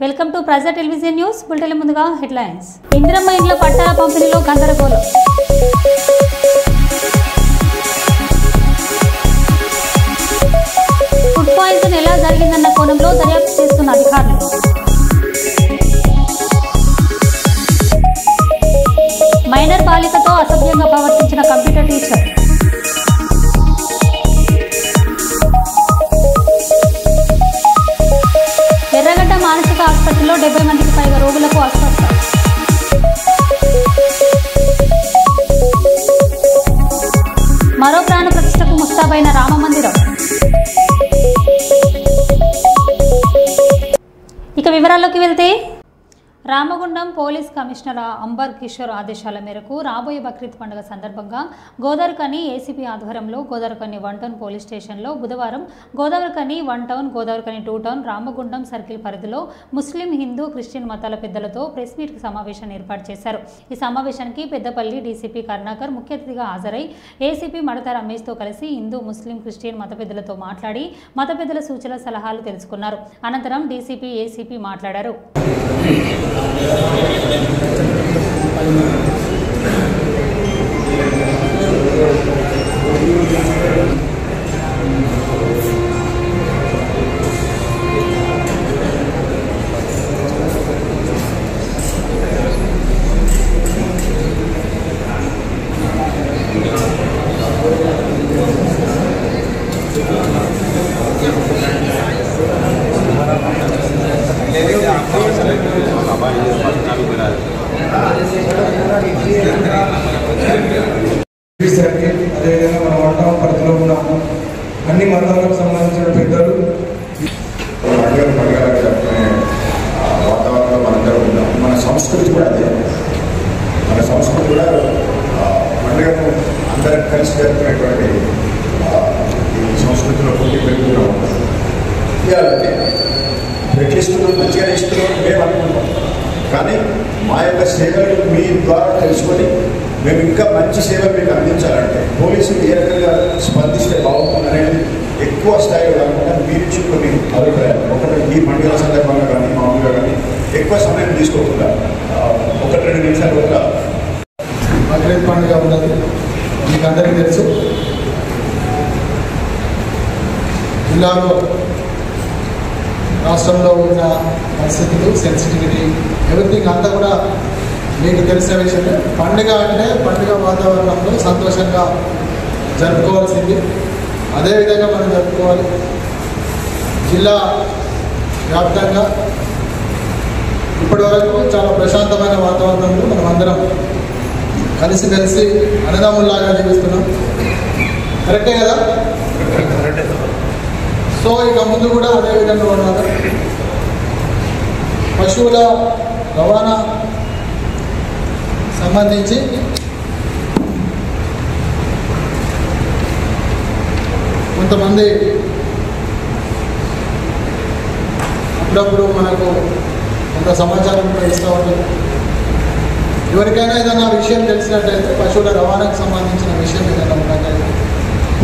Welcome to ప్రజా television news. Bulletin ముందుగా headlines. Indiramma ఇండ్ల పట్టాల పంపిణీలో గందరగోళం. ఫుడ్ పాయిజన్ ఎలా జరిగిందన్న కోణంలో దర్యాప్తు చేస్తున్న అధికారులు. మైనర్ బాలికతో అసభ్యంగా ప్రవర్తించిన కంప్యూటర్ టీచర్. ఎర్రగడ్డ మానసిక ఆసుపత్రిలో 70 మందికి పైగా రోగులకు అస్వస్థ. మరో ప్రాణ ప్రతిష్టకు ముస్తాబైన రామ మందిరం. ఇక వివరాల్లోకి వెళ్తే, రామగుండం పోలీస్ కమిషనర్ అంబర్ కిషోర్ ఆదేశాల మేరకు రాబోయే బక్రీద్ పండుగ సందర్భంగా గోదావరికని ఏసీపీ ఆధ్వర్యంలో గోదావరికని 1 టౌన్ పోలీస్ స్టేషన్లో బుధవారం Godavarikhani 1 town, Godavarikhani 2 town, Ramagundam circle పరిధిలో ముస్లిం, హిందూ, క్రిస్టియన్ మతాల పెద్దలతో ప్రెస్ మీట్ సమావేశాన్ని ఏర్పాటు చేశారు. ఈ సమావేశానికి పెద్దపల్లి డీసీపీ కరుణాకర్ ముఖ్య అతిథిగా హాజరై ఏసీపీ మడత రమేష్తో కలిసి హిందూ, ముస్లిం, క్రిస్టియన్ మత పెద్దలతో మాట్లాడి మత పెద్దల సూచనల సలహాలు తెలుసుకున్నారు. అనంతరం డీసీపీ, ఏసీపీ మాట్లాడారు. అదేవిధంగా మన వంటం పరిధిలో ఉన్న అన్ని మతాలకు సంబంధించిన పెద్దలు పండుగలు జరుపుకునే వాతావరణంలో మనందరం ఉన్నాం. మన సంస్కృతి కూడా అదే. మన సంస్కృతి కూడా పండుగను అందరం కలిసి జరుపుకునేటువంటి ఈ సంస్కృతిలో పుట్టి పెరుగుతూ ఉంటాం. ఇలాగే పెట్టిస్తున్నాం, మంచిగా ఇస్తున్నాం మేము అనుకుంటాం. కానీ మా యొక్క సేవలు మీ ద్వారా తెలుసుకొని మేము ఇంకా మంచి సేవలు మీకు అందించాలంటే పోలీసులు ఏ రకంగా స్పందిస్తే బాగుంటుంది అనేది ఎక్కువ స్థాయిలో కాకుండా మీరు ఇచ్చి కొన్ని అభిప్రాయాలు ఒకటి ఈ పండుగల సందర్భంగా కానీ మామూలుగా కానీ ఎక్కువ సమయం తీసుకోకుండా 1-2 నిమిషాలు ఒక బక్రీద్ పండుగ ఉన్నది. మీకు అందరికీ తెలుసు, జిల్లాలో రాష్ట్రంలో ఉన్న పరిస్థితులు, సెన్సిటివిటీ, ఎవ్రీథింగ్ అంతా కూడా మీకు తెలిసిన విషయమే. పండుగ అంటే పండుగ వాతావరణంలో సంతోషంగా జరుపుకోవాల్సింది. అదేవిధంగా మనం జరుపుకోవాలి. జిల్లా వ్యాప్తంగా ఇప్పటివరకు చాలా ప్రశాంతమైన వాతావరణంలో మనం అందరం కలిసిమెలిసి అన్నదమ్ముల్లాగా జీవిస్తున్నాం. కరెక్టే కదా? సో ఇక ముందు కూడా అదేవిధంగా ఉండాలి. పశువుల రవాణా సంబంధించి కొంతమంది అప్పుడప్పుడు మనకు కొంత సమాచారం కూడా ఇస్తూ ఉంటుంది. ఎవరికైనా ఏదైనా విషయం తెలిసినట్లయితే, పశువుల రవాణాకు సంబంధించిన విషయం ఏదైనా ఉన్నట్లయితే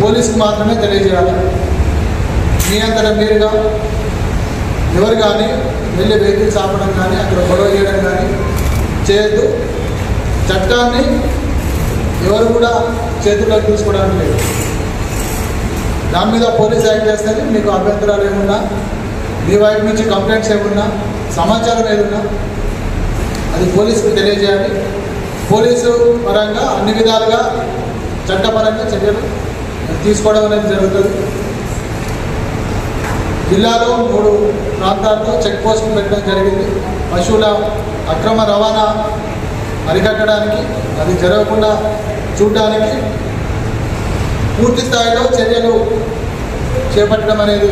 పోలీసుకు మాత్రమే తెలియజేయాలి. మీ అంతటా మీరుగా ఎవరు కానీ వెళ్ళి వెహికల్స్ ఆపడం కానీ అక్కడ గొడవ చేయడం కానీ చేయొద్దు. చట్టాన్ని ఎవరు కూడా చేతుల్లోకి తీసుకోవడానికి లేదు. దాని మీద పోలీస్ యాక్ట్ చేస్తుంది. మీకు అభ్యంతరాలు ఏమున్నా, మీ వైపు నుంచి కంప్లైంట్స్ ఏమున్నా, సమాచారం ఏదున్నా అది పోలీసుకు తెలియజేయాలి. పోలీసు పరంగా అన్ని విధాలుగా చట్టపరంగా చర్యలు తీసుకోవడం అనేది జరుగుతుంది. జిల్లాలో 3 ప్రాంతాల్లో చెక్ పోస్టులు పెట్టడం జరిగింది. పశువుల అక్రమ రవాణా అరికట్టడానికి, అది జరగకుండా చూడడానికి పూర్తి స్థాయిలో చర్యలు చేపట్టడం అనేది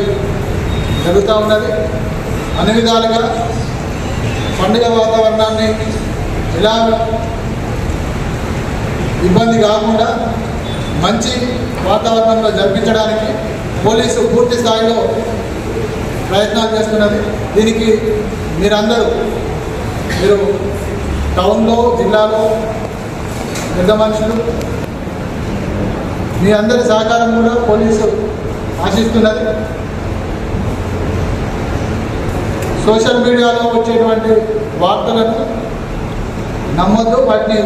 జరుగుతూ ఉన్నది. అన్ని విధాలుగా పండుగ వాతావరణాన్ని ఎలా ఇబ్బంది కాకుండా మంచి వాతావరణంలో జరిపించడానికి పోలీసు పూర్తి స్థాయిలో ప్రయత్నాలు చేస్తున్నది. దీనికి మీరు టౌన్లో, జిల్లాలో పెద్ద మనుషులు మీ అందరి సహకారం కూడా పోలీసు ఆశిస్తున్నది. సోషల్ మీడియాలో వచ్చేటువంటి వార్తలను నమ్మొద్దు. వాటిని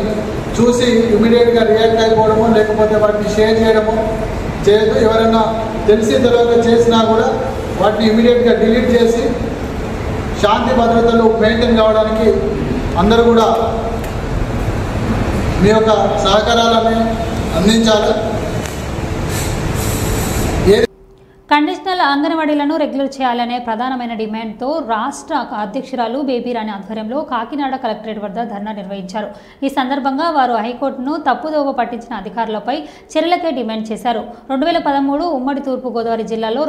చూసి ఇమీడియట్గా రియాక్ట్ అయిపోవడము, లేకపోతే వాటిని షేర్ చేయడము చేయదు. ఎవరైనా తెలిసి తెలియక చేసినా కూడా వాటిని ఇమీడియట్గా డిలీట్ చేసి శాంతి భద్రతలు మెయింటైన్ కావడానికి అందరూ కూడా మీ యొక్క సహకారాలని అందించాలి. కండిషనల్ అంగన్వాడీలను రెగ్యులర్ చేయాలనే ప్రధానమైన డిమాండ్తో రాష్ట్ర అధ్యక్షురాలు బేబీరాణి ఆధ్వర్యంలో కాకినాడ కలెక్టరేట్ వద్ద ధర్నా నిర్వహించారు. ఈ సందర్భంగా వారు హైకోర్టును తప్పుదోవ పట్టించిన అధికారులపై చర్యలకే డిమాండ్ చేశారు. 2013 ఉమ్మడి తూర్పుగోదావరి జిల్లాలో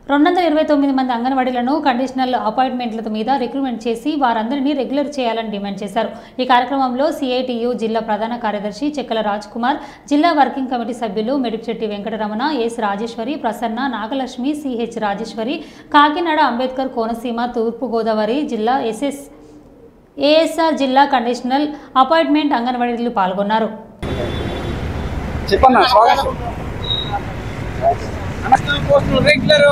229 మంది అంగన్వాడీలను కండిషనల్ అపాయింట్మెంట్ల మీద రిక్రూట్మెంట్ చేసి వారందరినీ రెగ్యులర్ చేయాలని డిమాండ్ చేశారు. ఈ కార్యక్రమంలో సిఐటియు జిల్లా ప్రధాన కార్యదర్శి చెక్కల రాజ్ కుమార్, జిల్లా వర్కింగ్ కమిటీ సభ్యులు మెడిపిశెట్టి వెంకటరమణ, ఎస్ రాజేశ్వరి, ప్రసన్న, నాగలక్ష్మి, సిహెచ్ రాజేశ్వరి, కాకినాడ, అంబేద్కర్ కోనసీమ తూర్పుగోదావరి జిల్లా ఏఎస్ఆర్ జిల్లా కండిషనల్ అపాయింట్మెంట్ అంగన్వాడీలు పాల్గొన్నారు. పోస్టులు రెగ్యులర్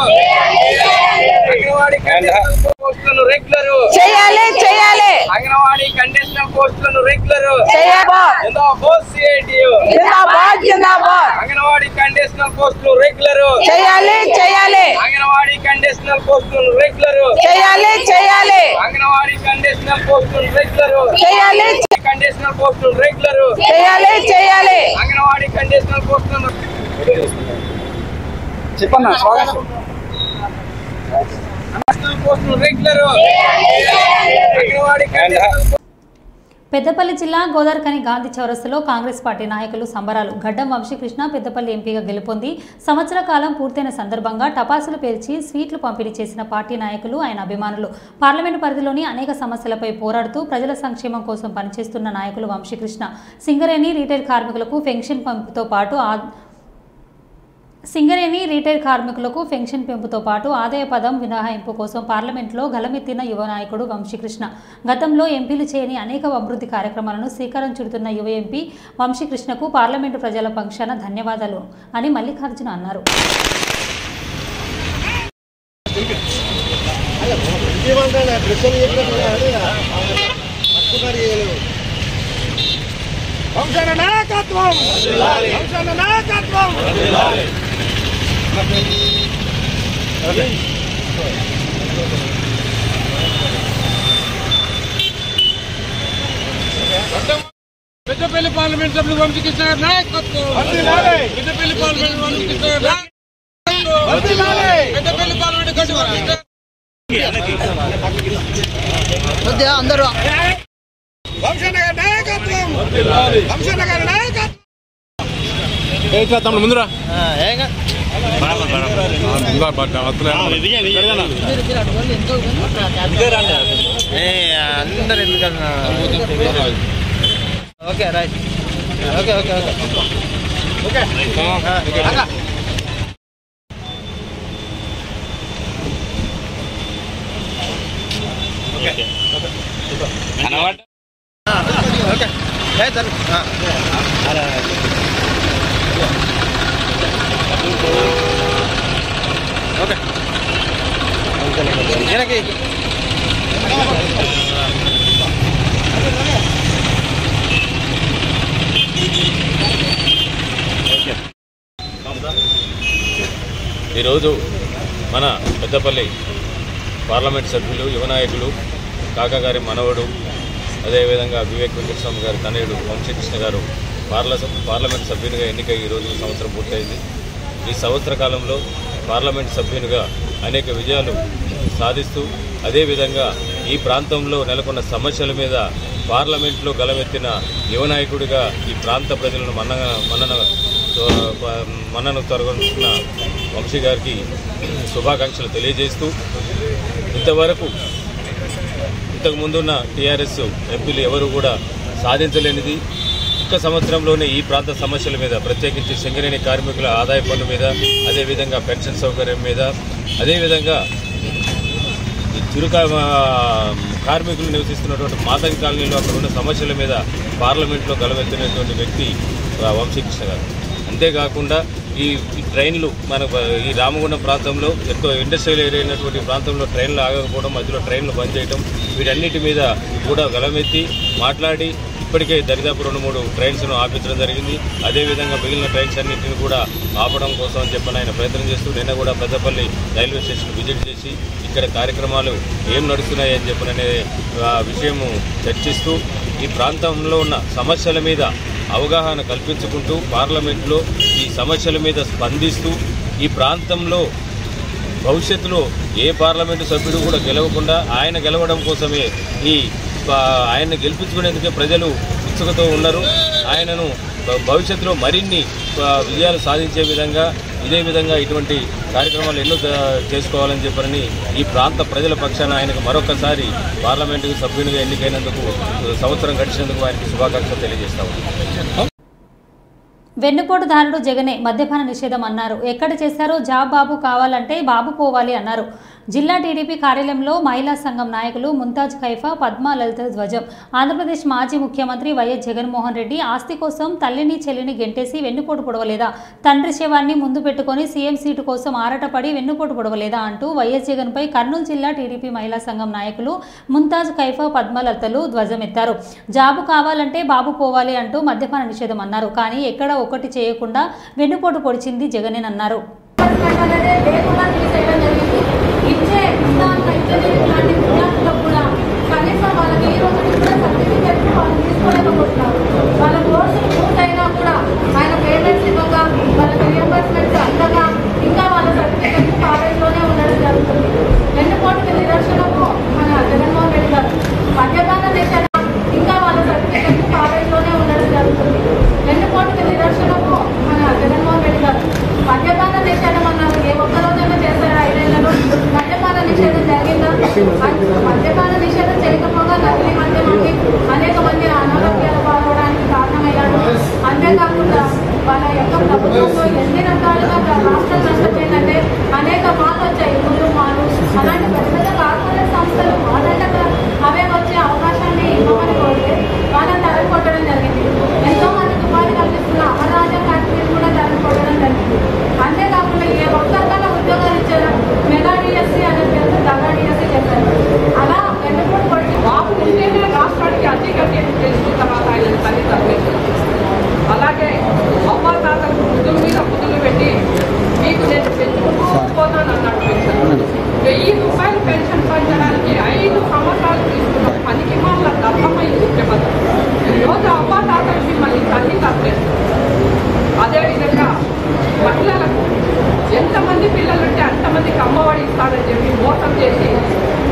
చేయాలి చేయాలి అంగన్వాడీ కండిషనల్ పోస్టులను రెగ్యులర్ అంగన్వాడీ కండిషనల్ పోస్టులు రెగ్యులర్ చేయాలి చేయాలి అంగన్వాడీ కండిషనల్ పోస్టులు రెగ్యులర్ చేయాలి చేయాలి అంగన్వాడీ కండిషనల్ పోస్టులు రెగ్యులర్ చేయాలి కండిషనల్ పోస్టులు రెగ్యులర్ చేయాలి చేయాలి అంగన్వాడీ కండిషనల్ పోస్టులను పెద్దపల్లి జిల్లా గోదావరిఖని గాంధీ చౌరస్తాలో కాంగ్రెస్ పార్టీ నాయకులు సంబరాలు. గడ్డం వంశీకృష్ణ పెద్దపల్లి ఎంపీగా గెలుపొంది సంవత్సర కాలం పూర్తయిన సందర్భంగా టపాసులు పేల్చి స్వీట్లు పంపిణీ చేసిన పార్టీ నాయకులు, ఆయన అభిమానులు. పార్లమెంటు పరిధిలోని అనేక సమస్యలపై పోరాడుతూ ప్రజల సంక్షేమం కోసం పనిచేస్తున్న నాయకులు వంశీకృష్ణ సింగరేణి రీటైల్ కార్మికులకు పెన్షన్ పెంపుతో పాటు ఆదాయ పదం మినహాయింపు కోసం పార్లమెంట్లో గలమెత్తిన యువ నాయకుడు వంశీకృష్ణ. గతంలో ఎంపీలు చేయని అనేక అభివృద్ధి కార్యక్రమాలను శ్రీకారం చుడుతున్న యువ ఎంపీ వంశీకృష్ణకు పార్లమెంటు ప్రజల పక్షాన ధన్యవాదాలు అని మల్లికార్జున అన్నారు. పెద్దపల్లి పార్లమెంట్ సభ్యులు వంశీకృష్ణ గారి నాయకత్వం, పెద్దపల్లి పార్లమెంట్ వంశీకృష్ణ గారి పెద్దపల్లి పార్లమెంట్ అందరూ వంశన్న గారి నాయకత్వం, వంశన్న గారి నాయకత్వం. ముందురా అందరు ఎందుకన్నా okay right okay okay okay ఈరోజు మన పెద్దపల్లి పార్లమెంట్ సభ్యులు, యువ నాయకులు, కాకా గారి మనవడు, అదేవిధంగా వివేక్ వెంకటస్వామి గారి తనయుడు వంశీకృష్ణ గారు పార్లమెంట్ సభ్యునిగా ఎన్నిక ఈరోజు సంవత్సరం పూర్తయింది. ఈ సంవత్సర కాలంలో పార్లమెంట్ సభ్యునిగా అనేక విజయాలు సాధిస్తూ అదేవిధంగా ఈ ప్రాంతంలో నెలకొన్న సమస్యల మీద పార్లమెంట్లో గలమెత్తిన యువ నాయకుడిగా ఈ ప్రాంత ప్రజలను మన్నను తొలగించిన వంశీ గారికి శుభాకాంక్షలు తెలియజేస్తూ ఇంతకు ముందున్న టీఆర్ఎస్ ఎంపీలు ఎవరు కూడా సాధించలేనిది ఒక్క సంవత్సరంలోనే ఈ ప్రాంత సమస్యల మీద, ప్రత్యేకించి సింగరేణి కార్మికుల ఆదాయ పన్ను మీద, అదేవిధంగా పెన్షన్ సౌకర్యం మీద, అదేవిధంగా చిరు కార్మికులు నివసిస్తున్నటువంటి మాతంగి కాలనీలో అక్కడ ఉన్న సమస్యల మీద పార్లమెంట్లో గలవెత్తినటువంటి వ్యక్తి వంశీకృష్ణ గారు. అంతేకాకుండా ఈ ట్రైన్లు మన ఈ రామగుండం ప్రాంతంలో ఎక్కువ ఇండస్ట్రియల్ ఏరియా అయినటువంటి ప్రాంతంలో ట్రైన్లు ఆగకపోవడం, మధ్యలో ట్రైన్లు బంద్ చేయడం, వీటన్నిటి మీద కూడా గలమెత్తి మాట్లాడి ఇప్పటికే దరిదాపు 2-3 ట్రైన్స్ను ఆపించడం జరిగింది. అదేవిధంగా మిగిలిన ట్రైన్స్ అన్నింటిని కూడా ఆపడం కోసం అని చెప్పని ఆయన ప్రయత్నం చేస్తూ నిన్న కూడా పెద్దపల్లి రైల్వే స్టేషన్ విజిట్ చేసి ఇక్కడ కార్యక్రమాలు ఏం నడుస్తున్నాయి అని చెప్పిన విషయము చర్చిస్తూ ఈ ప్రాంతంలో ఉన్న సమస్యల మీద అవగాహన కల్పించుకుంటూ పార్లమెంట్లో ఈ సమస్యల మీద స్పందిస్తూ ఈ ప్రాంతంలో భవిష్యత్తులో ఏ పార్లమెంటు సభ్యుడు కూడా గెలవకుండా ఆయన గెలవడం కోసమే ఆయన్ని గెలిపించుకునేందుకే ప్రజలు ఉత్సుకతో ఉన్నారు. ఆయనను భవిష్యత్తులో మరిన్ని విజయాలు సాధించే విధంగా ఇదే విధంగా ఇటువంటి కార్యక్రమాలు ఎన్నో చేసుకోవాలని చెప్పని ఈ ప్రాంత ప్రజల పక్షాన ఆయనకు మరొకసారి పార్లమెంటు సభ్యునిగా ఎన్నికైనందుకు సంవత్సరం గడిచినందుకు ఆయనకి శుభాకాంక్షలు తెలియజేస్తా ఉన్నాం. వెన్నుపోటుదారుడు జగనే మద్యపాన నిషేధం అన్నారు. ఎక్కడ చేశారో జాబ్ బాబు కావాలంటే బాబు పోవాలి అన్నారు. జిల్లా టీడీపీ కార్యాలయంలో మహిళా సంఘం నాయకులు ముంతాజ్ ఖైఫా, పద్మా లలిత ధ్వజం. ఆంధ్రప్రదేశ్ మాజీ ముఖ్యమంత్రి వైఎస్ జగన్మోహన్ రెడ్డి ఆస్తి కోసం తల్లిని చెల్లిని గెంటేసి వెన్నుపోటు పొడవలేదా? తండ్రి శవాన్ని ముందు పెట్టుకుని సీఎం సీటు కోసం ఆరాటపడి వెన్నుపోటు పొడవలేదా అంటూ వైఎస్ జగన్పై కర్నూలు జిల్లా టీడీపీ మహిళా సంఘం నాయకులు ముంతాజ్ ఖైఫా, పద్మా లలితలు ధ్వజమెత్తారు. జాబు కావాలంటే బాబు పోవాలి అంటూ మద్యపాన నిషేధం అన్నారు. కానీ ఎక్కడ ఒకటి చేయకుండా వెన్నుపోటు పొడిచింది జగనేనన్నారు. వాళ్ళ కోర్సులు పూర్తయినా కూడా ఆయన పేమెంట్స్ ఇవ్వక వాళ్ళకి రియంబర్స్మెంట్స్ అందగా ఇంకా వాళ్ళ సర్టిఫికెట్ కాలేజ్లోనే ఉండడం జరుగుతుంది. వెన్నుపోటుకి నిదర్శనము మన జగన్మోహన్ రెడ్డి గారు. మద్యపాన నిషేధం ఇంకా వాళ్ళ సర్టిఫికెట్ కాలేజ్లోనే ఉండడం జరుగుతుంది. వెన్నుపోటుకి నిదర్శనము మన జగన్మోహన్ రెడ్డి గారు. మద్యపాన నిషేధం అన్నారు. ఏ ఒక్కరోజైనా చేశారా? 5 ఏళ్లలో మద్యపాన నిషేధం జరిగిందా? మద్యపాన నిషేధం చేయకపోగా నకిలీ మద్యమాకి అనేక మంది అనారోగ్యాలు పాల్గొనడానికి కారణమయ్యారు. అంతేకాకుండా వాళ్ళ యొక్క ప్రభుత్వంలో ఎన్ని రకాలుగా రాష్ట్రం నష్టపోయిందంటే అనేక మాలు వచ్చాయి. ముందు మాలు అలాంటి పెద్ద పెద్ద కార్పొరేట్ సంస్థలు మాదంట అవే వచ్చే అవకాశాన్ని ఇవ్వమని కోరితే వాళ్ళని తరలికొట్టడం జరిగింది. ఎంతో మందికి ఉపాధి కల్పిస్తున్న అమరరాజ ఫ్యాక్టరీని కూడా తరలికొట్టడం జరిగింది. అంతేకాకుండా ఏ ఒక్కరికైనా ఉద్యోగాలు ఇచ్చారు. మెగా డిఎస్సీ అనే పేరు దగా డిఎస్సీ చేశారు. అలా వెన్నుపోటు పడి బాబు ఉంటేనే రాష్ట్రానికి అధికంగా తెలుసుకున్న తర్వాత ఆయన తల్లి తరలించారు. అలాగే అవ్వాతాతలకు ముద్దుల మీద ముద్దులు పెట్టి మీకు నేను పెంచుకుంటూ పోతాను అన్నట్టు పెంచాను. 1000 రూపాయలు పెన్షన్ పెంచడానికి 5 సంవత్సరాలు తీసుకున్న పనికి మాల దర్భమైన ముఖ్యమంత్రి ఈరోజు అవ్వాతాతలు మిమ్మల్ని తల్లి తరలిస్తారు. అదేవిధంగా మహిళలకు ఎంతమంది పిల్లలుంటే అంతమందికి అమ్మఒడి ఇస్తారని చెప్పి మోసం చేసి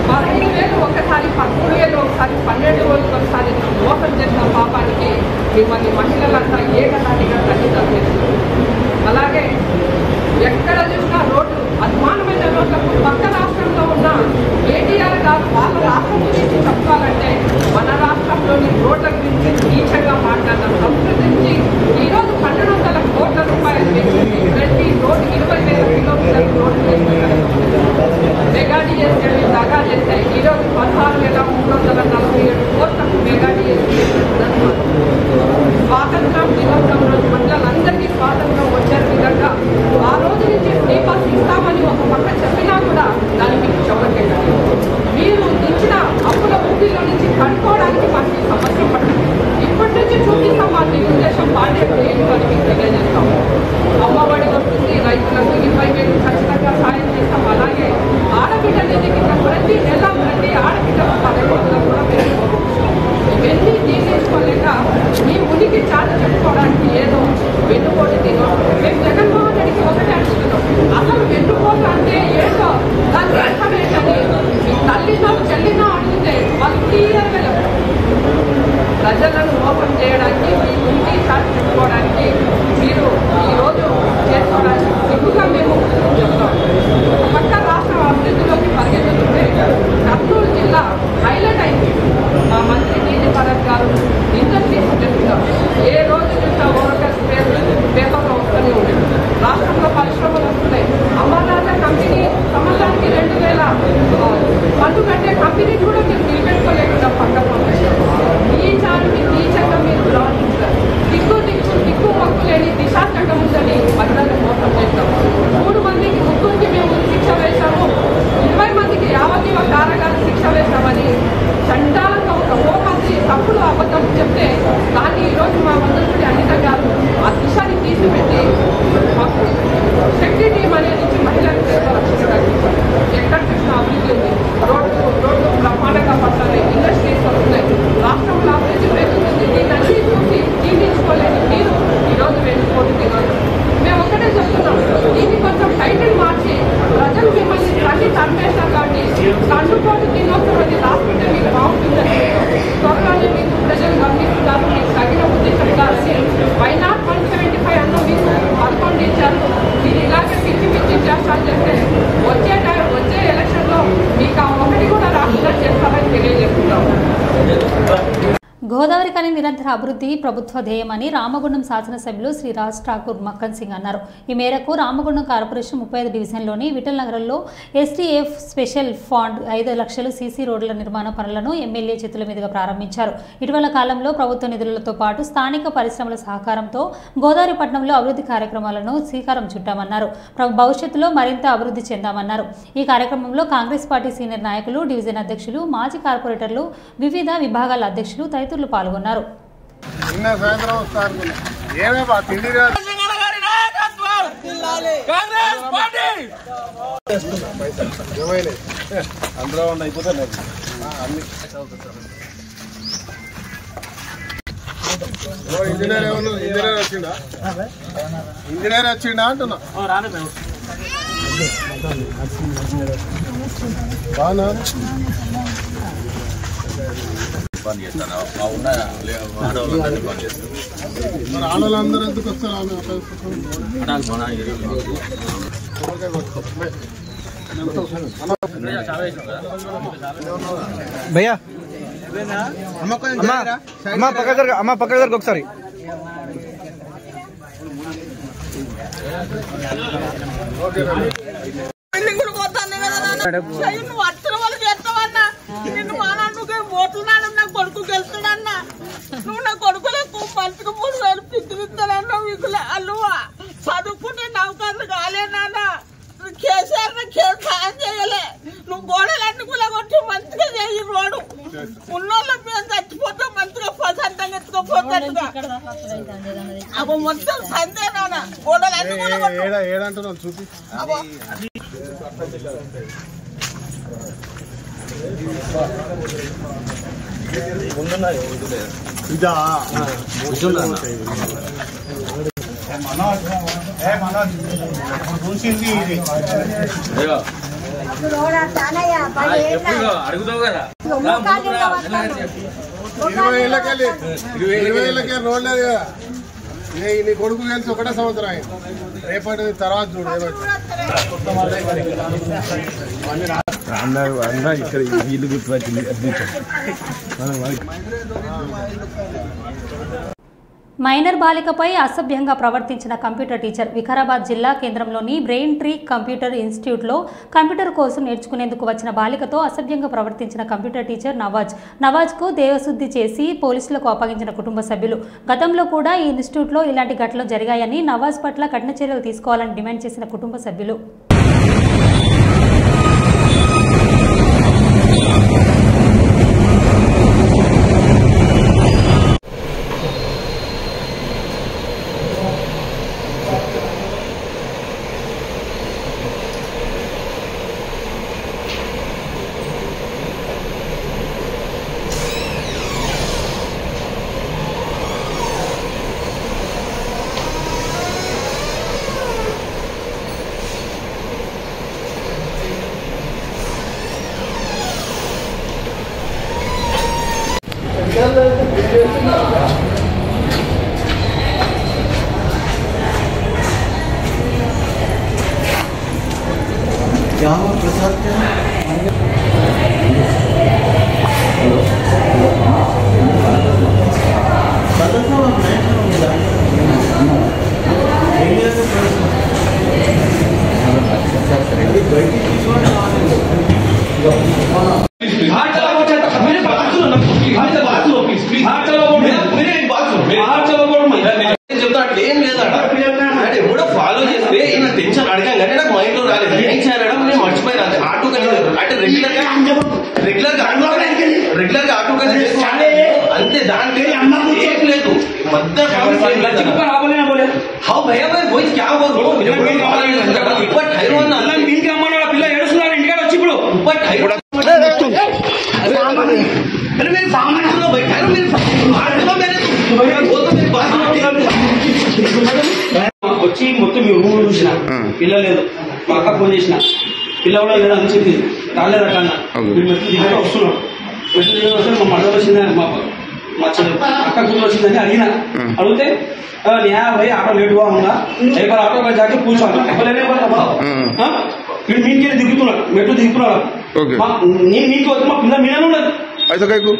15,000 ఒకసారి, 13,000 ఒకసారి, 12,000 ఒకసారి మోసం చేసిన పాపానికి మిమ్మల్ని మహిళలంతా ఏకదాటిగా తల్లి తరలిస్తారు. అలాగే ఎక్కడ చూసినా రోడ్లు అద్మానమైన రోడ్లకు పక్క రాష్ట్రంలో ఉన్న కేటీఆర్ గారు వాళ్ళ రాష్ట్రం గురించి చెప్పాలంటే మన రాష్ట్రంలోని రోడ్ల గురించి నీచంగా మాట్లాడడం సంస్కృతించి ఈరోజు 1,200 కోట్ల రూపాయలు పెంచి ప్రతి రోడ్డు 20,000 కిలోమీటర్ల రోడ్డు చేస్తున్నారు. మెగా డిఎస్సీ దగా చేస్తే ఈరోజు 16,347 కోట్లకు మెగా డిఎస్సీ స్వాతంత్రం దినోత్సవం రోజు మహిళలందరికీ స్వాతంత్రం వచ్చే విధంగా ఆ రోజు నుంచి ఫ్రీ పాస్ ఇస్తామని ఒక పక్క చెప్పినా కూడా దాన్ని మీకు చెప్పట్లేదు. మీరు ఇచ్చిన అప్పుల ఊపిలో నుంచి కనుక్కోవడానికి మాకు సంవత్సరం పడుతుంది. ఇప్పటి నుంచి చూపిస్తాం మా తెలుగుదేశం పార్టీ ఏంటో అని మీకు తెలియజేస్తాము. అమ్మఒడి వస్తుంది, రైతులకు 20,000 ఖచ్చితంగా సాయం చేస్తాం. అలాగే ఆడబిడ్డ నిధి కింద ప్రతి నెల ప్రతి ఆడబిడ్డకు 10,000 కూడా పెరుగుతుంది. ఇవన్నీ తీసేసుకోలేక మీ ఉనికి చాటు చెప్పుకోవడానికి ఏదో వెన్నుపోటు తినో. మేము జగన్మోహన్ రెడ్డికి ఒకటే అడుగుతున్నాం, అసలు వెన్నుపోటు అంటే ఏంటో దాని అర్థం ఏంటని మీ తల్లినో చెల్లినో అడిగితే వాళ్ళు క్లియర్గా చెప్తారు. ప్రజలను మోసం చేయడానికి మీ ఉనికి చాటు చెప్పుకోవడానికి మీరు ఈరోజు చేసుకోవడానికి సిగ్గుగా మేము చెప్తాం. ఒక పక్క రాష్ట్రం అభివృద్ధిలోకి పరిగెత్తుతుంటే కర్నూలు జిల్లా హైలైట్ అయింది. మా మంత్రి నీతి భరత్ గారు ఇండస్ట్రీస్ చెప్తున్నారు. ఏ రోజు చూసినా ఓరకల్స్ పేపర్లో వస్తూనే ఉండేది. రాష్ట్రంలో పరిశ్రమలు వస్తున్నాయి. అమర్నాథ కంపెనీ సంవత్సరానికి 2,000 ఫండ్ కట్టే కంపెనీని కూడా మీరు నిలబెట్టుకోలేకుండా పక్కన పంపించారు. ఈ చాటుని నీచంగా మీరు ప్రవర్తించారు. దిక్కు మొక్కు లేని దిశా చట్టం ఉందని మహిళలు మోసం చేసుకుంటే మీకు బాగుంటుందని త్వరలోనే మీకు ప్రజలు గమనిస్తున్నారు. మీకు తగిన బుద్ధి చెప్తారని వైనాట్ 175 అన్న మీకు 11 ఇచ్చారు. మీరు ఇలాగే పిచ్చి చేస్తారని చెప్తే వచ్చే ఎలక్షన్లో మీకు ఆ ఒకటి కూడా రాకుండా చేస్తామని తెలియజేస్తున్నాం. గోదావరి కని నిరంతర అభివృద్ధి ప్రభుత్వ ధ్యేయమని రామగుండం శాసనసభ్యులు శ్రీ రాజ్ ఠాకూర్ మక్కన్ సింగ్ అన్నారు. ఈ మేరకు రామగుండం కార్పొరేషన్ 35 డివిజన్లోని విఠల్ నగర్లో ఎస్టీఎఫ్ స్పెషల్ ఫండ్ 5 లక్షల సీసీ రోడ్ల నిర్మాణ పనులను ఎమ్మెల్యే చేతుల మీదుగా ప్రారంభించారు. ఇటీవల కాలంలో ప్రభుత్వ నిధులతో పాటు స్థానిక పరిశ్రమల సహకారంతో గోదావరి పట్టణంలో అభివృద్ధి కార్యక్రమాలను శ్రీకారం చుట్టామన్నారు. భవిష్యత్తులో మరింత అభివృద్ధి చెందామన్నారు. ఈ కార్యక్రమంలో కాంగ్రెస్ పార్టీ సీనియర్ నాయకులు, డివిజన్ అధ్యక్షులు, మాజీ కార్పొరేటర్లు, వివిధ విభాగాల అధ్యక్షులు తదితరులు పాల్గొన్నారు. ఇంజనీర్ వచ్చిండా అంటున్నా ఆడవాళ్ళందరూ ఎందుకు వస్తారు? భయ్యా అమ్మ పక్క దగ్గర ఒకసారి కొడుకు గెలుస్తాడన్నా, నువ్వు నా కొడుకులకు పంచుకు 3 వేలు పిచ్చిస్తానన్నా. మీకు అల్లువా చదువుకుంటే నౌకర్లు కాలేనా? కేసీఆర్ సాయం చేయలే. నువ్వు గోడలన్నీ కూడా కొట్టి మంచిగా చేయి. రోడ్డు ఉన్నోళ్ళ మేము చచ్చిపోతాం, మంచిగా ప్రశాంతంగా ఎత్తుకోపోతాట్టుగా అబ్బో మొత్తం సందేనా. గోడలన్నీ కూడా ఏడంటున్నాను చూపి. ఇదా చూసింది ఇది అడుగుతావు కదా 20 ఏళ్ళకే రోడ్ లేదు కదా. నీ కొడుకు కలిసి ఒకటే సంవత్సరం అయింది. రేపటి తర్వాత చూడు అన్న ఇక్కడ వీళ్ళు గుర్తుపట్టింది. మైనర్ బాలికపై అసభ్యంగా ప్రవర్తించిన కంప్యూటర్ టీచర్. వికారాబాద్ జిల్లా కేంద్రంలోని బ్రెయిన్ ట్రీ కంప్యూటర్ ఇన్స్టిట్యూట్లో కంప్యూటర్ కోర్సు నేర్చుకునేందుకు వచ్చిన బాలికతో అసభ్యంగా ప్రవర్తించిన కంప్యూటర్ టీచర్ నవాజ్కు దేవశుద్ధి చేసి పోలీసులకు అప్పగించిన కుటుంబ సభ్యులు. గతంలో కూడా ఈ ఇన్స్టిట్యూట్లో ఇలాంటి ఘటనలు జరిగాయని, నవాజ్ పట్ల కఠిన చర్యలు తీసుకోవాలని డిమాండ్ చేసిన కుటుంబ సభ్యులు. ఎప్పుడో ఫాలో చేస్తే ఇలా టెన్షన్ అడగంగానే నాకు మైండ్ లో రాలేదు. ఏం చేయాలడం నేను మర్చిపోయినా. ఆటో అంటే రెగ్యులర్ గా ఆటో అంతే, దాంట్లో ఏం లేదు. हाँ भैया भाई वही क्या बोल रहा हूँ. పిల్ల ఏడుస్తున్నారు ఇంటికాడ వచ్చి ఇప్పుడు వచ్చి మొత్తం మీ ఊరు చూసిన పిల్ల లేదు. మా అక్క ఫోన్ చేసిన పిల్ల కూడా లేదా అని చెప్పింది. రాలేదట అన్న వస్తున్నాం. మా మగ వచ్చింది మా అక్క కూతురు వచ్చిందని అడిగిన అడిగితే न्याय भाई ऑटो लेट हुआ होगा एक बार ऑटो में जाके पूछा बोले వీడు మీకే దిగుతున్నాడు మెట్టు దిగుతున్నాడు నేను నీకు వచ్చి మా పిల్ల మీనే ఉండదు అయితే కైకు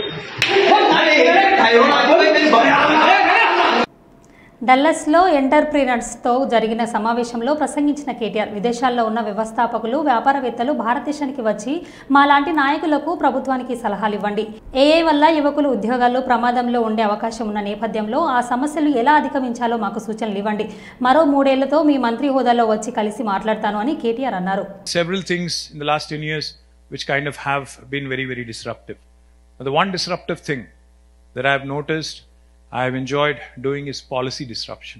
డల్లస్లో ఎంటర్ప్రీనర్స్తో జరిగిన సమావేశంలో ప్రసంగించిన కేటీఆర్ విదేశాల్లో ఉన్న వ్యవస్థాపకులు వ్యాపారవేత్తలు భారతదేశానికి వచ్చి మాలాంటి నాయకులకు ప్రభుత్వానికి సలహాలు ఇవ్వండి. ఏఐ వల్ల యువకులు ఉద్యోగాల్లో ప్రమాదంలో ఉండే అవకాశం ఉన్న నేపథ్యంలో ఆ సమస్యలు ఎలా అధిగమించాలో మాకు సూచనలు ఇవ్వండి. మరో 3 ఏళ్లతో మీ మంత్రి హోదాలో వచ్చి కలిసి మాట్లాడతాను అని కేటీఆర్ అన్నారు. Several things in the last 10 years which kind of have been very, very disruptive. The one disruptive thing that I have noticed I have enjoyed doing is policy disruption.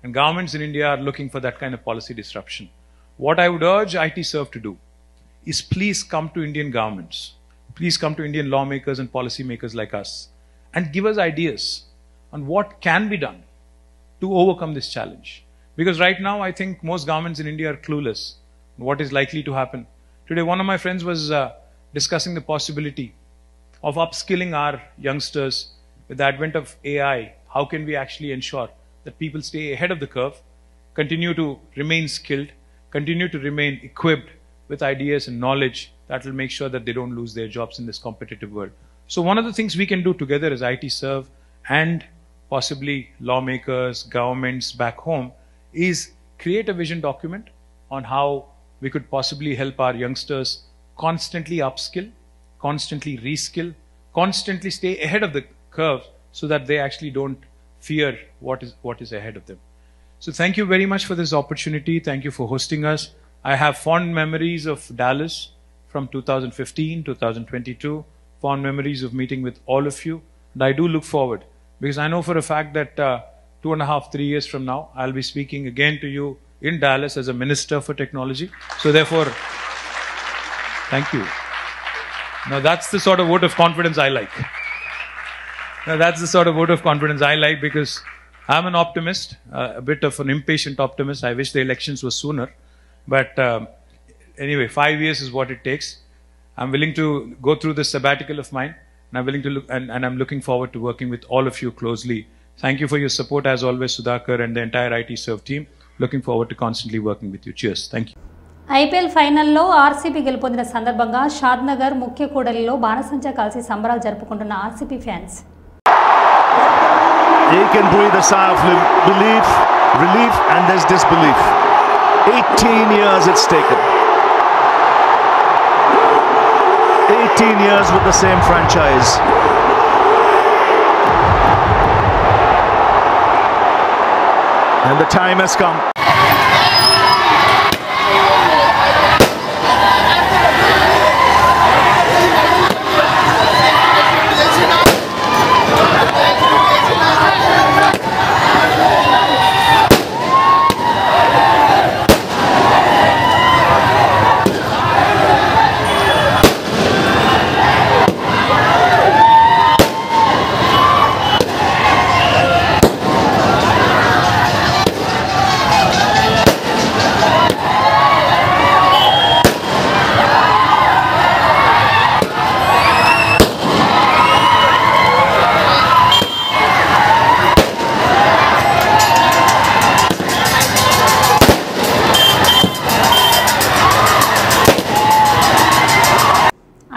And governments in India are looking for that kind of policy disruption. What I would urge ITServe to do is please come to Indian governments. Please come to Indian lawmakers and policymakers like us and give us ideas on what can be done to overcome this challenge. Because right now I think most governments in India are clueless on what is likely to happen. Today one of my friends was discussing the possibility of upskilling our youngsters. With the advent of AI, how can we actually ensure that people stay ahead of the curve, continue to remain skilled, continue to remain equipped with ideas and knowledge that will make sure that they don't lose their jobs in this competitive world. So one of the things we can do together as ITServe and possibly lawmakers, governments back home is create a vision document on how we could possibly help our youngsters constantly upskill, constantly reskill, constantly stay ahead of the curve so that they actually don't fear what is ahead of them. So thank you very much for this opportunity. Thank you for hosting us. I have fond memories of Dallas from 2015, 2022, fond memories of meeting with all of you. And I do look forward because I know for a fact that 2.5-3 years from now, I'll be speaking again to you in Dallas as a Minister for Technology. So therefore, thank you. Now that's the sort of vote of confidence I like. Now that's the sort of vote of confidence I like because I'm an optimist, a bit of an impatient optimist. I wish the elections were sooner. But anyway, 5 years is what it takes. I'm willing to go through this sabbatical of mine and I'm willing to look and I'm looking forward to working with all of you closely. Thank you for your support as always, Sudhakar and the entire ITServe team. Looking forward to constantly working with you. Cheers. Thank you. IPL ఫైనల్లో RCB గెలుపొందిన సందర్భంగా షాద్నగర్ ముఖ్య కూడలిలో బాణసంచా కాల్చి సంబరాలు జరుపుకుంటున్న RCB fans. You can breathe a sigh of relief, and there's disbelief. 18 years it's taken. 18 years with the same franchise. And the time has come.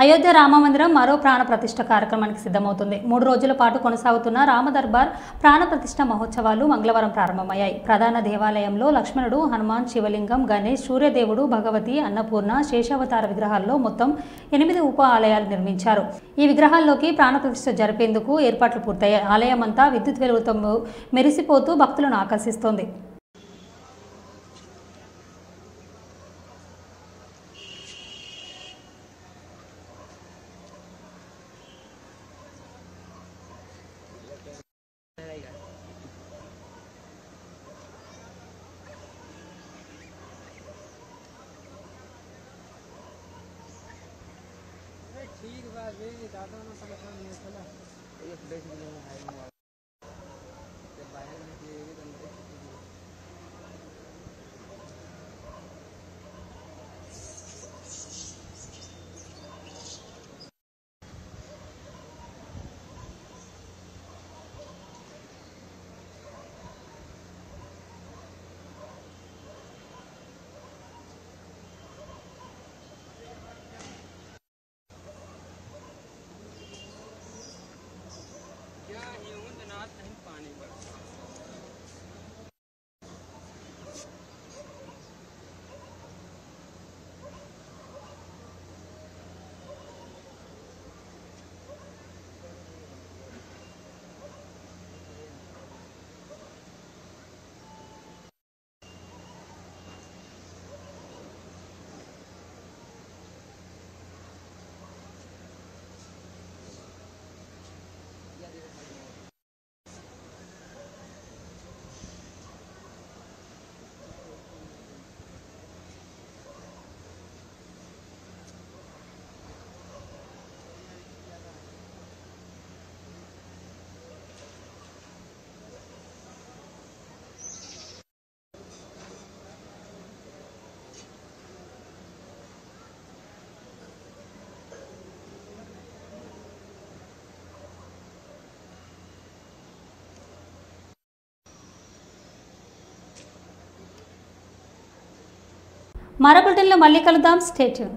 Ayodhya రామమందిరం మరో ప్రాణ ప్రతిష్ఠ కార్యక్రమానికి సిద్ధమవుతుంది. 3 రోజుల పాటు కొనసాగుతున్న రామదర్బార్ ప్రాణ ప్రతిష్ఠ మహోత్సవాలు మంగళవారం ప్రారంభమయ్యాయి. ప్రధాన దేవాలయంలో లక్ష్మణుడు, హనుమాన్, శివలింగం, గణేష్, సూర్యదేవుడు, భగవతి, అన్నపూర్ణ, శేషావతార విగ్రహాల్లో మొత్తం 8 ఉప ఆలయాలు నిర్మించారు. ఈ విగ్రహాల్లోకి ప్రాణ ప్రతిష్ఠ జరిపేందుకు ఏర్పాట్లు పూర్తయ్యాయి. ఆలయమంతా విద్యుత్ వెలుగుతో మెరిసిపోతూ భక్తులను ఆకర్షిస్తోంది. మరో బులెటిన్లో మళ్ళీ కలుద్దాం. Stay tune.